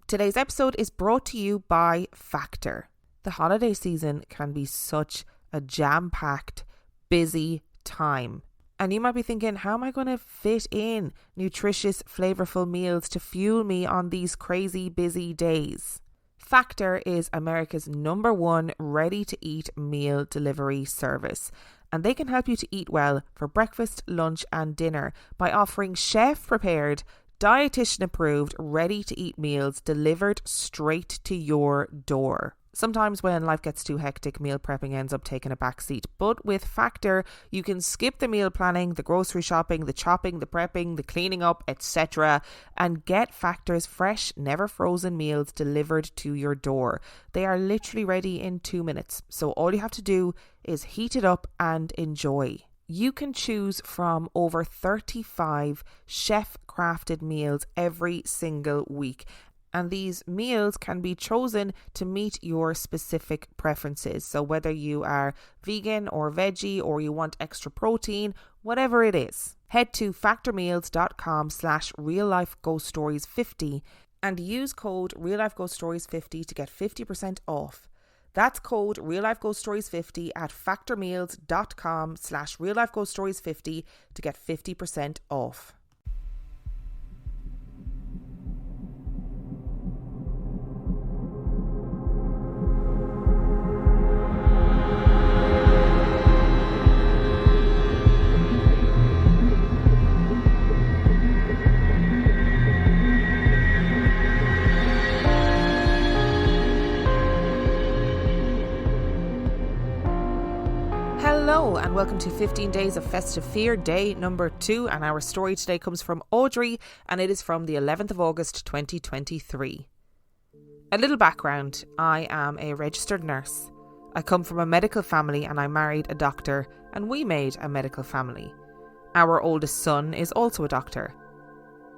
Today's episode is brought to you by Factor. The holiday season can be such a jam-packed, busy time. And you might be thinking, how am I going to fit in nutritious, flavourful meals to fuel me on these crazy busy days? Factor is America's #1 ready-to-eat meal delivery service. And they can help you to eat well for breakfast, lunch and dinner by offering chef-prepared, dietitian-approved, ready-to-eat meals delivered straight to your door. Sometimes when life gets too hectic, meal prepping ends up taking a back seat. But with Factor, you can skip the meal planning, the grocery shopping, the chopping, the prepping, the cleaning up, etc. and get Factor's fresh, never frozen meals delivered to your door. They are literally ready in 2 minutes. So all you have to do is heat it up and enjoy. You can choose from over 35 chef-crafted meals every single week. And these meals can be chosen to meet your specific preferences. So whether you are vegan or veggie or you want extra protein, whatever it is, head to factormeals.com/reallifeghoststories50 and use code reallifeghoststories50 to get 50% off. That's code reallifeghoststories50 at factormeals.com/reallifeghoststories50 to get 50% off. Hello and welcome to 15 Days of Festive Fear, day number 2, and our story today comes from Audrey and it is from the 11th of August 2023. A little background: I am a registered nurse. I come from a medical family and I married a doctor and we made a medical family. Our oldest son is also a doctor.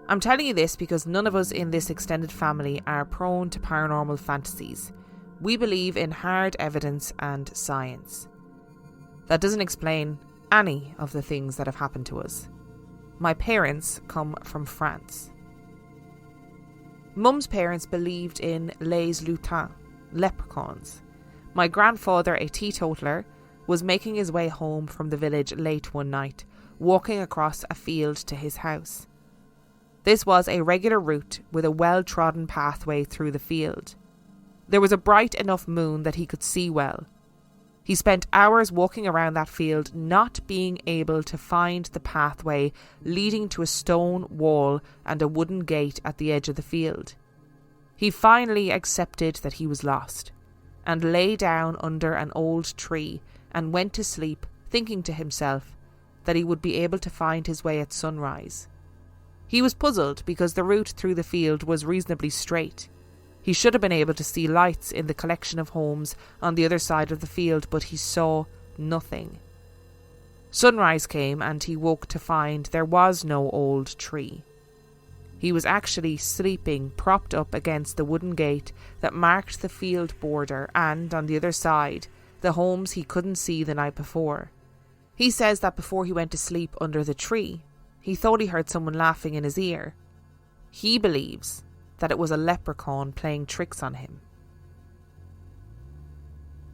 I'm telling you this because none of us in this extended family are prone to paranormal fantasies. We believe in hard evidence and science. That doesn't explain any of the things that have happened to us. My parents come from France. Mum's parents believed in les lutins, leprechauns. My grandfather, a teetotaler, was making his way home from the village late one night, walking across a field to his house. This was a regular route with a well-trodden pathway through the field. There was a bright enough moon that he could see well. He spent hours walking around that field, not being able to find the pathway leading to a stone wall and a wooden gate at the edge of the field. He finally accepted that he was lost and lay down under an old tree and went to sleep, thinking to himself that he would be able to find his way at sunrise. He was puzzled because the route through the field was reasonably straight. He should have been able to see lights in the collection of homes on the other side of the field, but he saw nothing. Sunrise came and he woke to find there was no old tree. He was actually sleeping propped up against the wooden gate that marked the field border and, on the other side, the homes he couldn't see the night before. He says that before he went to sleep under the tree, he thought he heard someone laughing in his ear. He believes that it was a leprechaun playing tricks on him.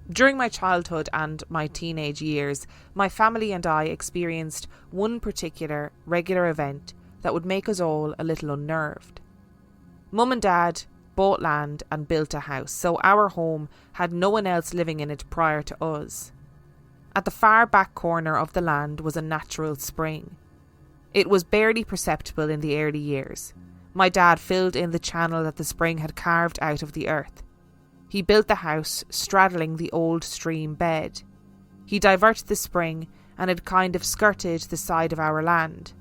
During my childhood and my teenage years, my family and I experienced one particular regular event that would make us all a little unnerved. Mum and Dad bought land and built a house, so our home had no one else living in it prior to us. At the far back corner of the land was a natural spring. It was barely perceptible in the early years. My dad filled in the channel that the spring had carved out of the earth. He built the house straddling the old stream bed. He diverted the spring and it kind of skirted the side of our land.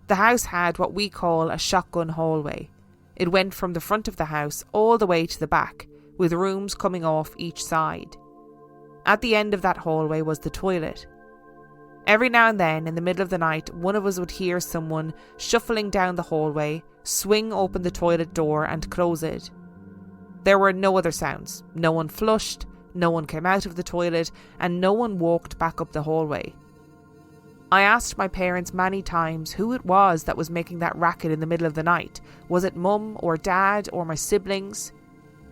The house had what we call a shotgun hallway. It went from the front of the house all the way to the back, with rooms coming off each side. At the end of that hallway was the toilet. Every now and then, in the middle of the night, one of us would hear someone shuffling down the hallway, swing open the toilet door and close it. There were no other sounds. No one flushed, no one came out of the toilet, and no one walked back up the hallway. I asked my parents many times who it was that was making that racket in the middle of the night. Was it Mum or Dad or my siblings?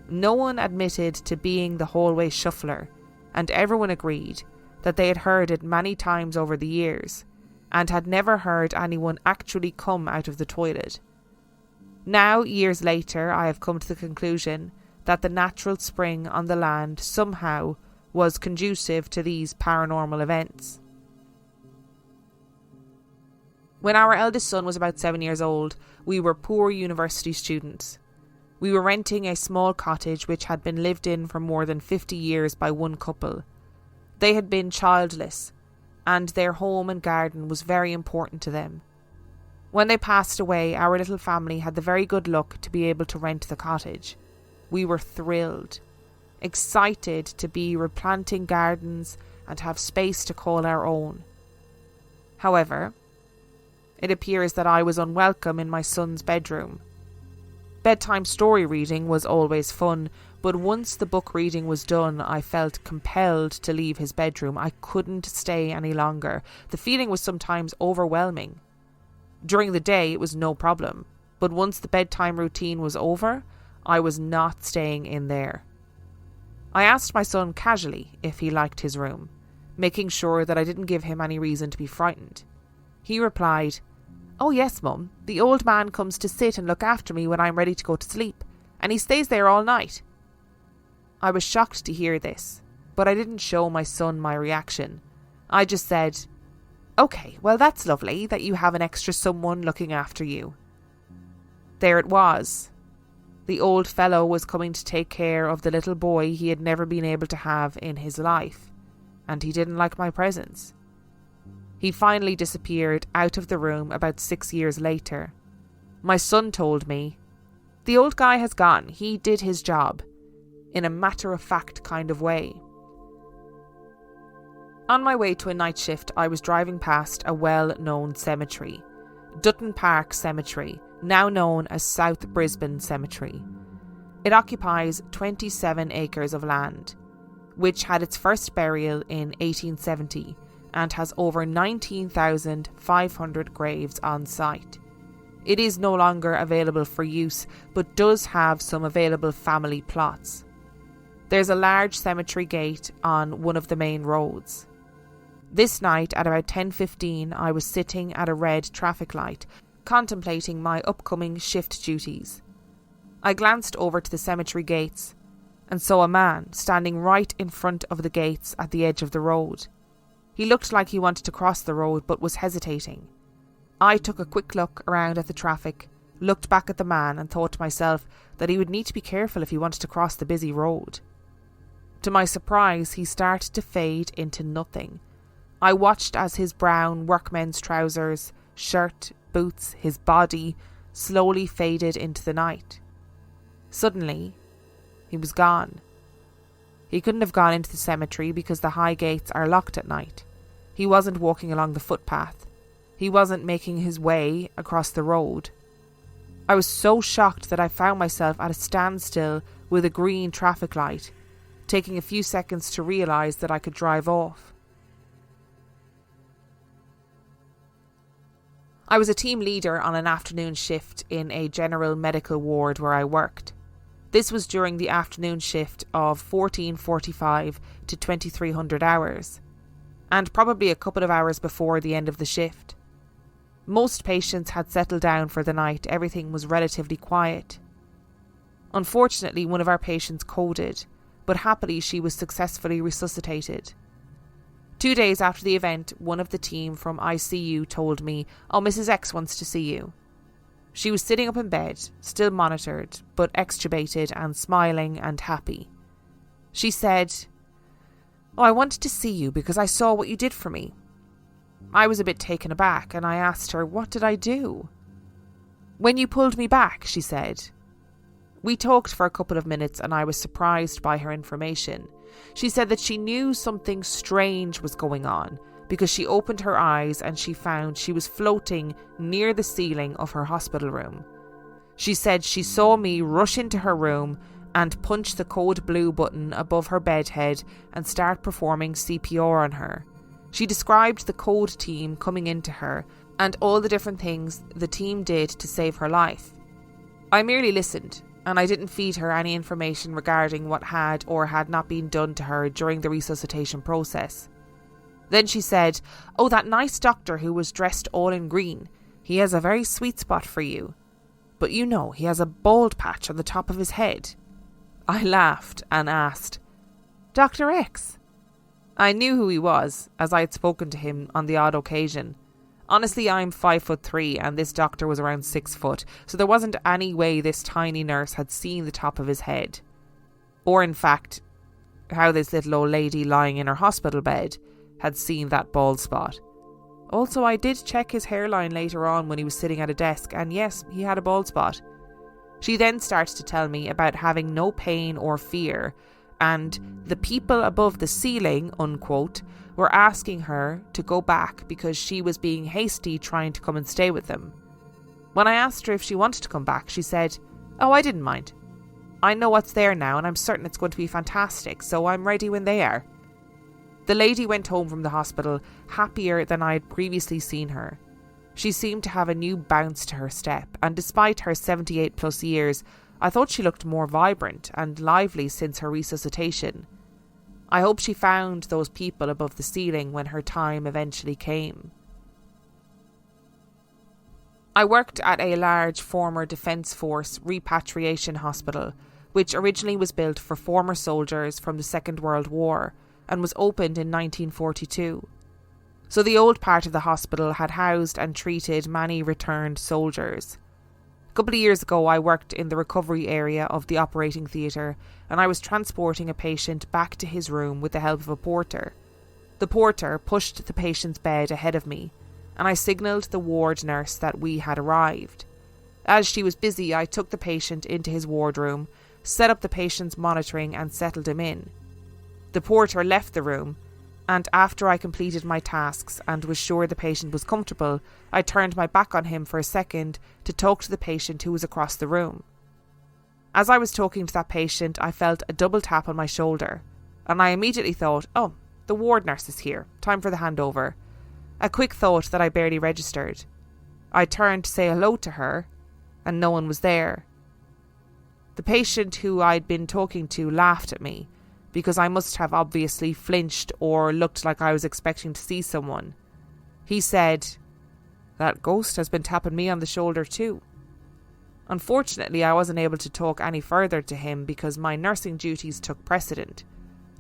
No one admitted to being the hallway shuffler, and everyone agreed that they had heard it many times over the years and had never heard anyone actually come out of the toilet. Now, years later, I have come to the conclusion that the natural spring on the land somehow was conducive to these paranormal events. When our eldest son was about 7 years old, we were poor university students. We were renting a small cottage which had been lived in for more than 50 years by one couple. They had been childless, and their home and garden was very important to them. When they passed away, our little family had the very good luck to be able to rent the cottage. We were thrilled, excited to be replanting gardens and have space to call our own. However, it appears that I was unwelcome in my son's bedroom. Bedtime story reading was always fun, but once the book reading was done, I felt compelled to leave his bedroom. I couldn't stay any longer. The feeling was sometimes overwhelming. During the day, it was no problem, but once the bedtime routine was over, I was not staying in there. I asked my son casually if he liked his room, making sure that I didn't give him any reason to be frightened. He replied, "Oh yes, Mum, the old man comes to sit and look after me when I'm ready to go to sleep, and he stays there all night." I was shocked to hear this, but I didn't show my son my reaction. I just said, "Okay, well that's lovely that you have an extra someone looking after you." There it was. The old fellow was coming to take care of the little boy he had never been able to have in his life, and he didn't like my presence. He finally disappeared out of the room about 6 years later. My son told me, "The old guy has gone, he did his job," in a matter-of-fact kind of way. On my way to a night shift, I was driving past a well-known cemetery, Dutton Park Cemetery, now known as South Brisbane Cemetery. It occupies 27 acres of land, which had its first burial in 1870 and has over 19,500 graves on site. It is no longer available for use, but does have some available family plots. There's a large cemetery gate on one of the main roads. This night at about 10:15, I was sitting at a red traffic light, contemplating my upcoming shift duties. I glanced over to the cemetery gates and saw a man standing right in front of the gates at the edge of the road. He looked like he wanted to cross the road but was hesitating. I took a quick look around at the traffic, looked back at the man and thought to myself that he would need to be careful if he wanted to cross the busy road. To my surprise, he started to fade into nothing. I watched as his brown workmen's trousers, shirt, boots, his body slowly faded into the night. Suddenly, he was gone. He couldn't have gone into the cemetery because the high gates are locked at night. He wasn't walking along the footpath. He wasn't making his way across the road. I was so shocked that I found myself at a standstill with a green traffic light, taking a few seconds to realise that I could drive off. I was a team leader on an afternoon shift in a general medical ward where I worked. This was during the afternoon shift of 14:45 to 2300 hours, and probably a couple of hours before the end of the shift. Most patients had settled down for the night. Everything was relatively quiet. Unfortunately, one of our patients coded, but happily she was successfully resuscitated. 2 days after the event, one of the team from ICU told me, "Oh, Mrs. X wants to see you." She was sitting up in bed, still monitored, but extubated and smiling and happy. She said, "Oh, I wanted to see you because I saw what you did for me." I was a bit taken aback and I asked her, "What did I do?" "When you pulled me back," she said. We talked for a couple of minutes and I was surprised by her information. She said that she knew something strange was going on because she opened her eyes and she found she was floating near the ceiling of her hospital room. She said she saw me rush into her room and punch the code blue button above her bed head and start performing CPR on her. She described the code team coming into her and all the different things the team did to save her life. I merely listened, and I didn't feed her any information regarding what had or had not been done to her during the resuscitation process. Then she said, "Oh, that nice doctor who was dressed all in green. He has a very sweet spot for you. But you know, he has a bald patch on the top of his head." I laughed and asked, "Dr. X?" I knew who he was, as I had spoken to him on the odd occasion. Honestly, I'm 5'3" and this doctor was around 6 foot, so there wasn't any way this tiny nurse had seen the top of his head. Or in fact, how this little old lady lying in her hospital bed had seen that bald spot. Also, I did check his hairline later on when he was sitting at a desk, and yes, he had a bald spot. She then started to tell me about having no pain or fear, and the people above the ceiling, unquote, were asking her to go back because she was being hasty trying to come and stay with them. When I asked her if she wanted to come back, she said, "Oh, I didn't mind. I know what's there now and I'm certain it's going to be fantastic, so I'm ready when they are." The lady went home from the hospital happier than I had previously seen her. She seemed to have a new bounce to her step, and despite her 78 plus years, I thought she looked more vibrant and lively since her resuscitation. I hope she found those people above the ceiling when her time eventually came. I worked at a large former Defence Force repatriation hospital, which originally was built for former soldiers from the Second World War and was opened in 1942. So the old part of the hospital had housed and treated many returned soldiers. A couple of years ago, I worked in the recovery area of the operating theatre, and I was transporting a patient back to his room with the help of a porter. The porter pushed the patient's bed ahead of me, and I signalled the ward nurse that we had arrived. As she was busy, I took the patient into his wardroom, set up the patient's monitoring and settled him in. The porter left the room, and after I completed my tasks and was sure the patient was comfortable, I turned my back on him for a second to talk to the patient who was across the room. As I was talking to that patient, I felt a double tap on my shoulder, and I immediately thought, "Oh, the ward nurse is here. Time for the handover." A quick thought that I barely registered. I turned to say hello to her, and no one was there. The patient who I'd been talking to laughed at me, because I must have obviously flinched or looked like I was expecting to see someone. He said, "That ghost has been tapping me on the shoulder too." Unfortunately, I wasn't able to talk any further to him because my nursing duties took precedent,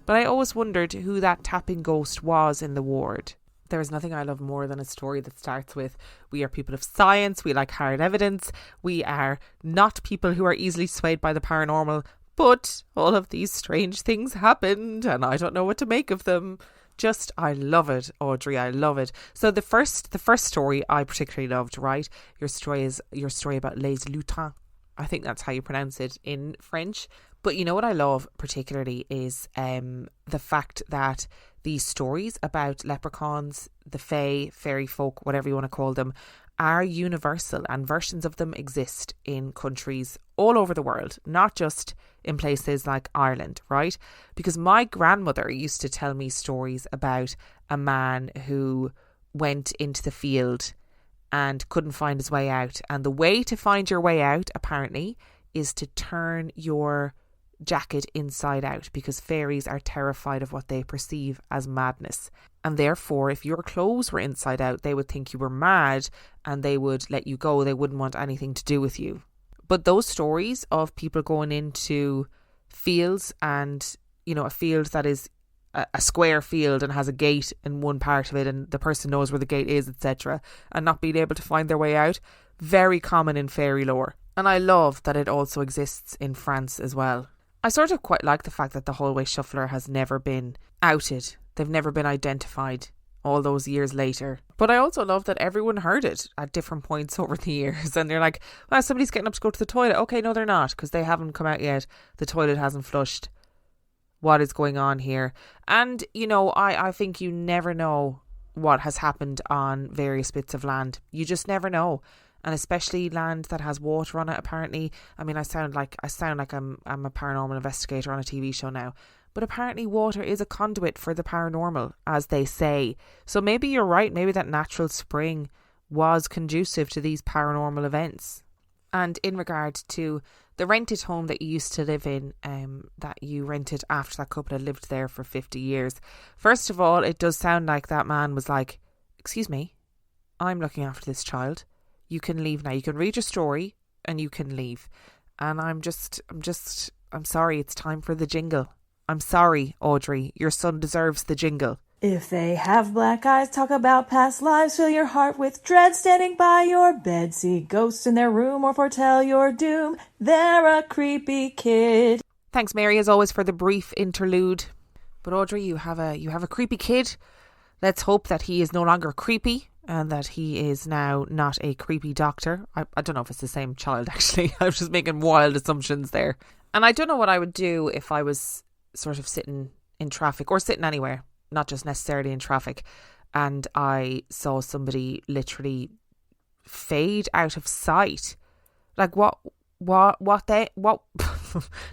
but I always wondered who that tapping ghost was in the ward. There is nothing I love more than a story that starts with, "We are people of science, we like hard evidence, we are not people who are easily swayed by the paranormal, but all of these strange things happened and I don't know what to make of them." Just, I love it, Audrey, I love it. So the first story I particularly loved, right? Your story about Les Lutins. I think that's how you pronounce it in French. But you know what I love particularly is the fact that these stories about leprechauns, the fae, fairy folk, whatever you want to call them, are universal, and versions of them exist in countries all over the world, not just in places like Ireland, right? Because my grandmother used to tell me stories about a man who went into the field and couldn't find his way out. And the way to find your way out, apparently, is to turn your jacket inside out, because fairies are terrified of what they perceive as madness. And therefore, if your clothes were inside out, they would think you were mad and they would let you go. They wouldn't want anything to do with you. But those stories of people going into fields and, you know, a field that is a square field and has a gate in one part of it and the person knows where the gate is, etc., and not being able to find their way out, very common in fairy lore. And I love that it also exists in France as well. I sort of quite like the fact that the hallway shuffler has never been outed. They've never been identified all those years later. But I also love that everyone heard it at different points over the years. And they're like, "Well, somebody's getting up to go to the toilet." Okay, no, they're not, because they haven't come out yet. The toilet hasn't flushed. What is going on here? And, you know, I think you never know what has happened on various bits of land. You just never know. And especially land that has water on it, apparently. I mean, I sound like I'm a paranormal investigator on a TV show now. But apparently water is a conduit for the paranormal, as they say. So maybe you're right. Maybe that natural spring was conducive to these paranormal events. And in regard to the rented home that you used to live in, that you rented after that couple had lived there for 50 years. First of all, it does sound like that man was like, excuse me, I'm looking after this child. You can leave now. You can read your story and you can leave. And I'm sorry, it's time for the jingle. I'm sorry, Audrey, your son deserves the jingle. If they have black eyes, talk about past lives, fill your heart with dread, standing by your bed, see ghosts in their room or foretell your doom, they're a creepy kid. Thanks, Mary, as always, for the brief interlude. But Audrey, you have a creepy kid. Let's hope that he is no longer creepy and that he is now not a creepy doctor. I don't know if it's the same child, actually. I was just making wild assumptions there. And I don't know what I would do if I was sort of sitting in traffic or sitting anywhere, not just necessarily in traffic, and I saw somebody literally fade out of sight. Like what no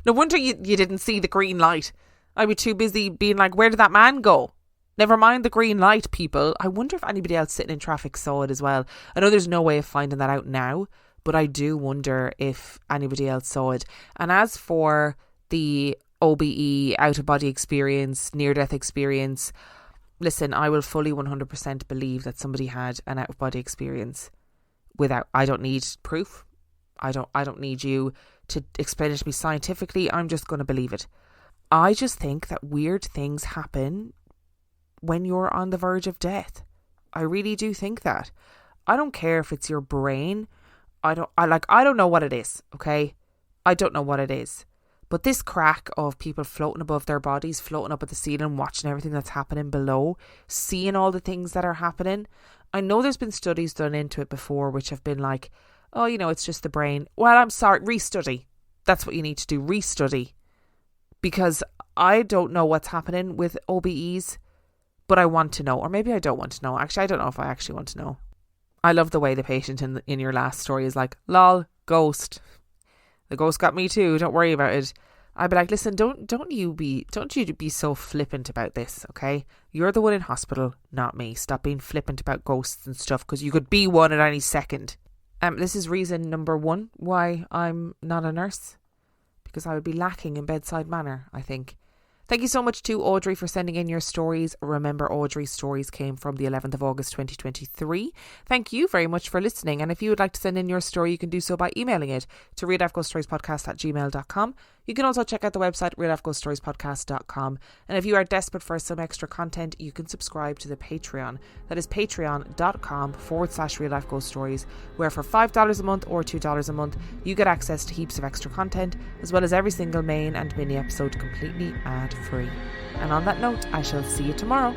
wonder you didn't see the green light. I'd be too busy being like, where did that man go? Never mind the green light, people. I wonder if anybody else sitting in traffic saw it as well. I know there's no way of finding that out now, but I do wonder if anybody else saw it. And as for the OBE, out-of-body experience, near-death experience, listen, I will fully 100% believe that somebody had an out-of-body experience. I don't need proof. I don't need you to explain it to me scientifically. I'm just going to believe it. I just think that weird things happen when you're on the verge of death. I really do think that. I don't care if it's your brain. I don't know what it is, okay? I don't know what it is. But this crack of people floating above their bodies, floating up at the ceiling, watching everything that's happening below, seeing all the things that are happening. I know there's been studies done into it before which have been like, oh, it's just the brain. Well, I'm sorry, restudy. That's what you need to do, restudy. Because I don't know what's happening with OBEs, but I want to know. Or maybe I don't want to know. Actually, I don't know if I actually want to know. I love the way the patient in your last story is like, lol, ghost. The ghost got me too. Don't worry about it. I'd be like, listen, don't you be so flippant about this, okay? You're the one in hospital, not me. Stop being flippant about ghosts and stuff, because you could be one at any second. This is reason number 1 why I'm not a nurse, because I would be lacking in bedside manner, I think. Thank you so much to Audrey for sending in your stories. Remember, Audrey's stories came from the 11th of August 2023. Thank you very much for listening. And if you would like to send in your story, you can do so by emailing it to reallifeghoststoriespodcast@gmail.com. You can also check out the website reallifeghoststoriespodcast.com. And if you are desperate for some extra content, you can subscribe to the Patreon. That is patreon.com/reallifeghoststories, where for $5 a month or $2 a month, you get access to heaps of extra content, as well as every single main and mini episode completely ad-free. And on that note, I shall see you tomorrow.